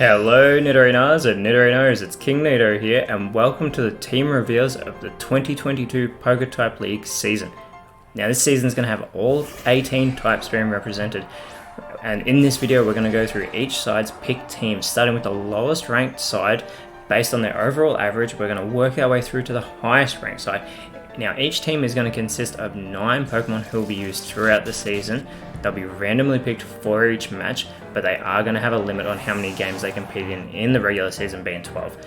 Hello Nidorinas and Nidorinos, it's KingNido here and welcome to the team reveals of the 2022 PokeType League season. Now this season is going to have all 18 types being represented, and in this video we're going to go through each side's picked teams, starting with the lowest ranked side. Based on their overall average, we're going to work our way through to the highest ranked side. Now each team is going to consist of 9 Pokemon who will be used throughout the season. They'll be randomly picked for each match, but they are going to have a limit on how many games they compete in the regular season, being 12.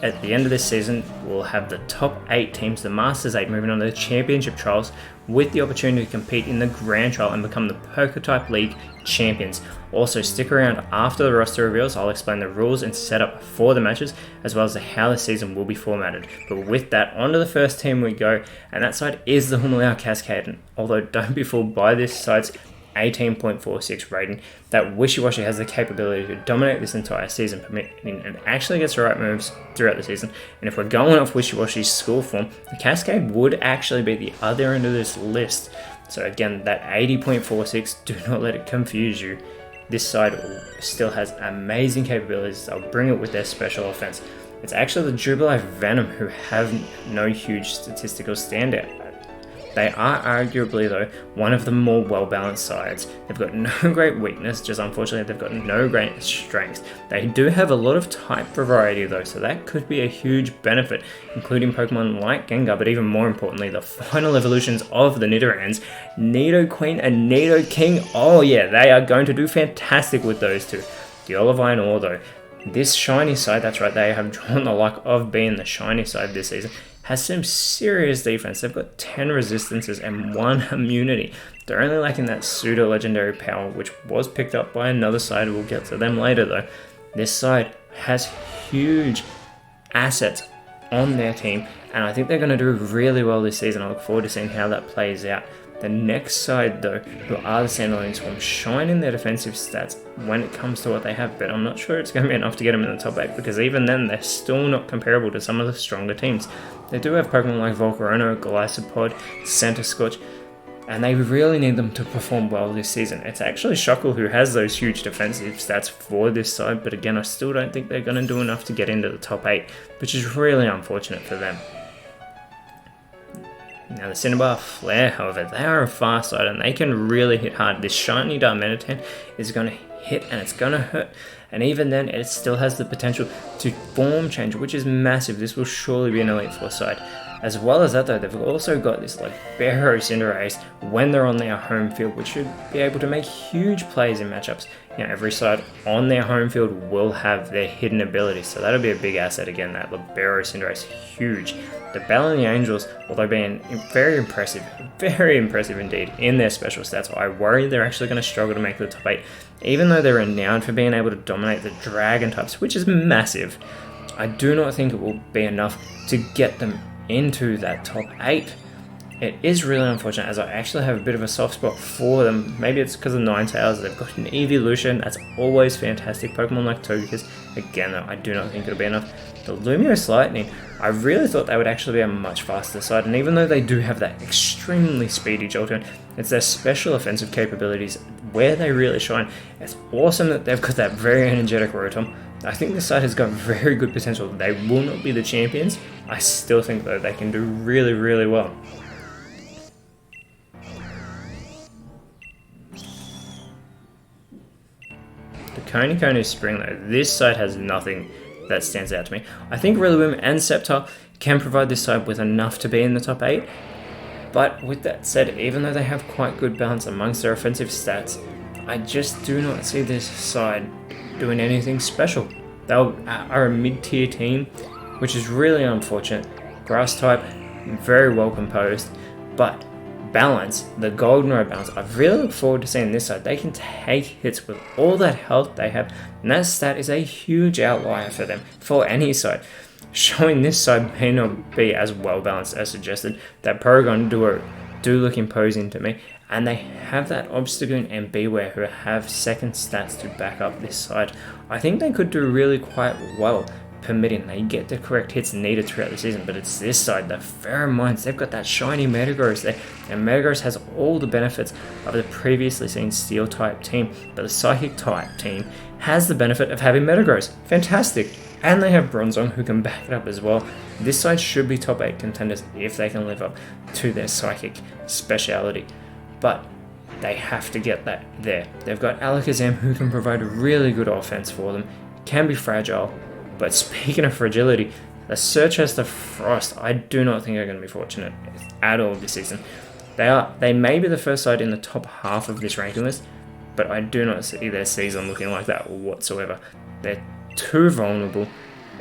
At the end of this season, we'll have the top 8 teams, the Masters 8, moving on to the Championship Trials, with the opportunity to compete in the Grand Trial and become the PokeType League champions. Also, stick around after the roster reveals. I'll explain the rules and setup for the matches, as well as how the season will be formatted. But with that, onto the first team we go, and that side is the Homeland Cascade. And although don't be fooled by this side's 18.46 rating, that Wishy-Washy has the capability to dominate this entire season, permitting and actually gets the right moves throughout the season. And if we're going off Wishy-Washy's school form, the Cascade would actually be the other end of this list. So again, that 80.46, do not let it confuse you. This side still has amazing capabilities. They'll bring it with their special offense. It's actually the Jubilee Venom who have no huge statistical standout. They are arguably, though, one of the more well-balanced sides. They've got no great weakness, just unfortunately they've got no great strengths. They do have a lot of type variety, though, so that could be a huge benefit, including Pokemon like Gengar, but even more importantly, the final evolutions of the Nidorans, Nidoqueen and Nidoking. Oh yeah, they are going to do fantastic with those two. The Olivine Ore, though, this shiny side, that's right, they have drawn the luck of being the shiny side this season, has some serious defense. They've got 10 resistances and 1 immunity. They're only lacking that pseudo legendary power, which was picked up by another side. We'll get to them later though. This side has huge assets on their team, and I think they're going to do really well this season. I look forward to seeing how that plays out. The next side though, who are the Sandalwood Swarm, shine in their defensive stats when it comes to what they have, but I'm not sure it's going to be enough to get them in the top 8, because even then they're still not comparable to some of the stronger teams. They do have Pokemon like Volcarona, Golisopod, Centiskorch, and they really need them to perform well this season. It's actually Shuckle who has those huge defensive stats for this side, but again I still don't think they're going to do enough to get into the top 8, which is really unfortunate for them. Now the Cinnabar Flare, however, they are a fast side and they can really hit hard. This shiny Darmanitan is going to hit and it's going to hurt, and even then it still has the potential to form change, which is massive. This will surely be an Elite Four side. As well as that though, they've also got this like Barrow Cinderace when they're on their home field, which should be able to make huge plays in matchups. Every side on their home field will have their hidden abilities, so that'll be a big asset again. That Libero Cinderace, huge. The Bell and the Angels, although being very impressive indeed in their special stats, I worry they're actually going to struggle to make the top 8. Even though they're renowned for being able to dominate the Dragon types, which is massive, I do not think it will be enough to get them into that top 8. It is really unfortunate, as I actually have a bit of a soft spot for them. Maybe it's because of Ninetales. They've got an evolution, that's always fantastic. Pokemon like Togekiss, again though, I do not think it'll be enough. The Lumiose Lightning, I really thought they would actually be a much faster side, and even though they do have that extremely speedy Jolteon, it's their special offensive capabilities where they really shine. It's awesome that they've got that very energetic Rotom. I think this side has got very good potential. They will not be the champions. I still think though they can do really, really well. The Coney Spring though, this side has nothing that stands out to me. I think Rillaboom and Sceptile can provide this side with enough to be in the top 8. But with that said, even though they have quite good balance amongst their offensive stats, I just do not see this side doing anything special. They are a mid-tier team, which is really unfortunate. Grass type, very well composed, but balance, the Goldenrod balance, I really look forward to seeing this side. They can take hits with all that health they have, and that stat is a huge outlier for them, for any side. Showing this side may not be as well balanced as suggested. That Porygon duo do look imposing to me, and they have that Obstagoon and Beware who have second stats to back up this side. I think they could do really quite well, permitting they get the correct hits needed throughout the season. But it's this side, the Pheromones, they've got that shiny Metagross there, and Metagross has all the benefits of the previously seen Steel type team, but the Psychic type team has the benefit of having Metagross. Fantastic! And they have Bronzong who can back it up as well. This side should be top 8 contenders if they can live up to their Psychic speciality. But they have to get that there. They've got Alakazam who can provide a really good offense for them, can be fragile, but speaking of fragility, the Surchester Frost, I do not think are going to be fortunate at all this season. They may be the first side in the top half of this ranking list, but I do not see their season looking like that whatsoever. They're too vulnerable,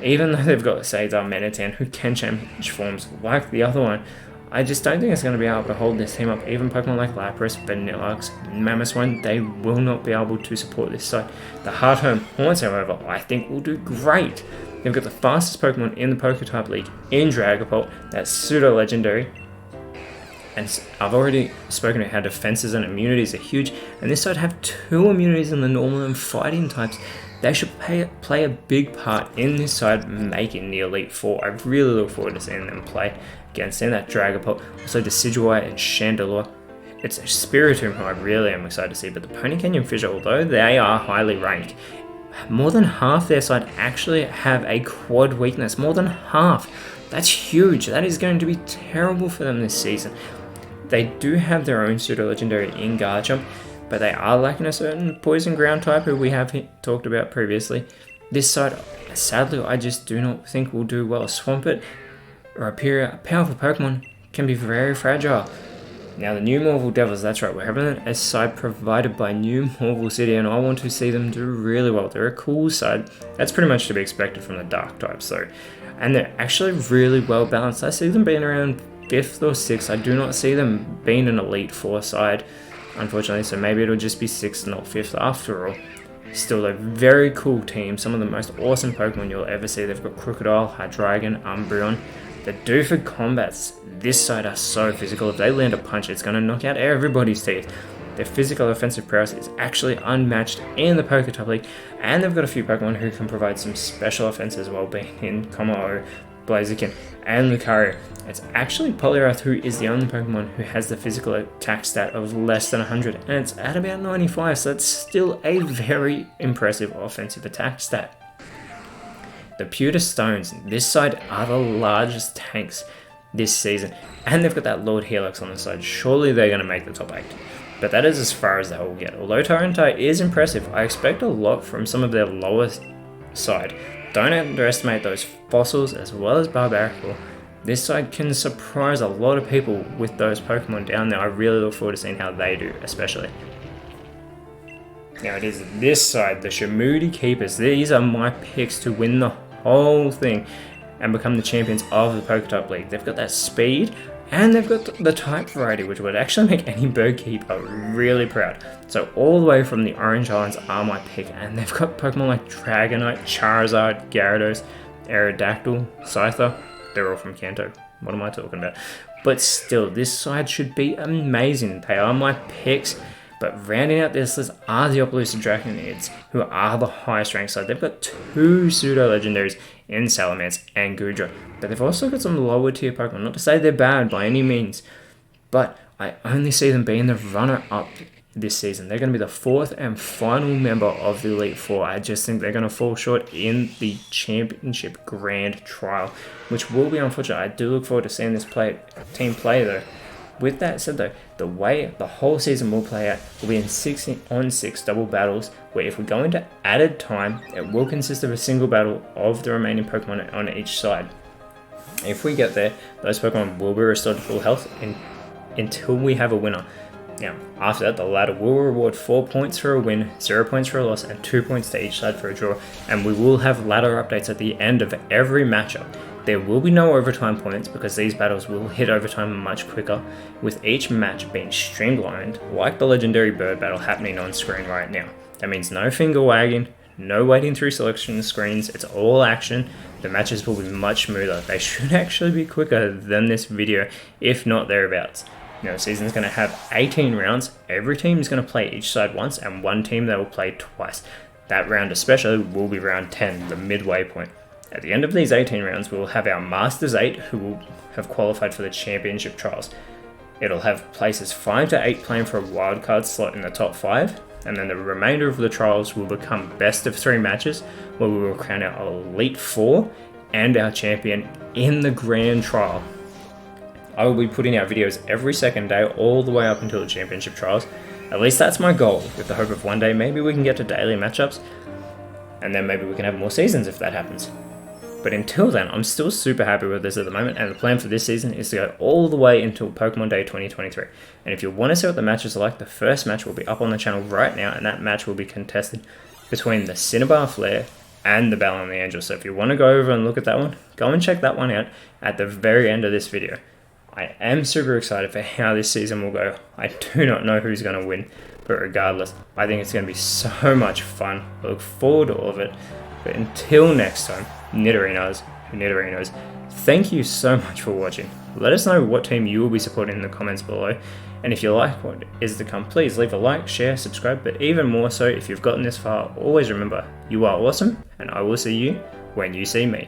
even though they've got Cesar Meditan who can change forms like the other one. I just don't think it's going to be able to hold this team up. Even Pokemon like Lapras, Vanilluxe, Mamoswine, they will not be able to support this side. The Hard Home Haunts, however, I think will do great. They've got the fastest Pokemon in the PokeType League in Dragapult, that's pseudo legendary. And I've already spoken about how defenses and immunities are huge, and this side have 2 immunities in the normal and fighting types. They should play a big part in this side making the Elite Four. I really look forward to seeing them play against them, that Dragapult, also Decidueye and Chandelure. It's Spiritomb who I really am excited to see, but the Pony Canyon Fissure, although they are highly ranked, more than half their side actually have a quad weakness. More than half. That's huge. That is going to be terrible for them this season. They do have their own pseudo-legendary in Garchomp, but they are lacking a certain poison ground type who we have talked about previously. This side, sadly, I just do not think will do well. Swampert or a powerful Pokemon can be very fragile. Now the New Marvel Devils, that's right, we're having a side provided by New Marvel City, and I want to see them do really well. They're a cool side. That's pretty much to be expected from the Dark types though. And they're actually really well balanced. I see them being around 5th or 6th. I do not see them being an Elite Four side, unfortunately, so maybe it'll just be 6th, not 5th after all. Still a very cool team, some of the most awesome Pokemon you'll ever see. They've got Crocodile, Hydreigon, Umbreon. The Dooford combats this side are so physical. If they land a punch, it's going to knock out everybody's teeth. Their physical offensive prowess is actually unmatched in the PokeType League, and they've got a few Pokemon who can provide some special offense as well, being in Kommo-o, Blaziken, and Lucario. It's actually Poliwrath who is the only Pokemon who has the physical attack stat of less than 100, and it's at about 95, so that's still a very impressive offensive attack stat. The Pewter Stones, this side, are the largest tanks this season, and they've got that Lord Helix on the side. Surely they're going to make the top 8. But that is as far as they will get. Although Tyranitar is impressive, I expect a lot from some of their lowest side. Don't underestimate those fossils as well as Barbaracle. This side can surprise a lot of people with those Pokemon down there. I really look forward to seeing how they do, especially. Now it is this side, the Shamudi Keepers. These are my picks to win the whole thing and become the champions of the PokeType League. They've got that speed, and they've got the type variety, which would actually make any bird keeper really proud. So all the way from the Orange Islands are my pick, and they've got Pokemon like Dragonite, Charizard, Gyarados, Aerodactyl, Scyther. They're all from Kanto. What am I talking about? But still, this side should be amazing. They are my picks. But rounding out this list are the Opelousas Draconids, who are the highest ranked side. They've got 2 pseudo-legendaries in Salamence and Goodra. But they've also got some lower tier Pokemon. Not to say they're bad by any means, but I only see them being the runner-up this season. They're going to be the 4th and final member of the Elite Four. I just think they're going to fall short in the Championship Grand Trial, which will be unfortunate. I do look forward to seeing this team play though. With that said though, the way the whole season will play out will be in 6-on-6 double battles, where if we go into added time, it will consist of a single battle of the remaining Pokemon on each side. If we get there, those Pokemon will be restored to full health until we have a winner. Now, after that, the ladder will reward 4 points for a win, 0 points for a loss, and 2 points to each side for a draw, and we will have ladder updates at the end of every matchup. There will be no overtime points because these battles will hit overtime much quicker, with each match being streamlined like the legendary bird battle happening on screen right now. That means no finger wagging, no waiting through selection screens, it's all action. The matches will be much smoother. They should actually be quicker than this video, if not thereabouts. Now, the season's going to have 18 rounds. Every team is going to play each side once, and one team they will play twice. That round especially will be round 10, the midway point. At the end of these 18 rounds, we will have our Masters 8 who will have qualified for the Championship Trials. It'll have places 5 to 8 playing for a wildcard slot in the top 5, and then the remainder of the trials will become best of 3 matches where we will crown our Elite 4 and our champion in the Grand Trial. I will be putting out videos every second day all the way up until the Championship Trials. At least that's my goal, with the hope of one day maybe we can get to daily matchups, and then maybe we can have more seasons if that happens. But until then, I'm still super happy with this at the moment, and the plan for this season is to go all the way until Pokemon Day 2023. And if you want to see what the matches are like, the first match will be up on the channel right now, and that match will be contested between the Cinnabar Flare and the Battle on the Angel. So if you want to go over and look at that one, go and check that one out at the very end of this video. I am super excited for how this season will go. I do not know who's going to win, but regardless, I think it's going to be so much fun. I look forward to all of it. But until next time, Nidorinos, thank you so much for watching. Let us know what team you will be supporting in the comments below. And if you like what is to come, please leave a like, share, subscribe. But even more so, if you've gotten this far, always remember, you are awesome, and I will see you when you see me.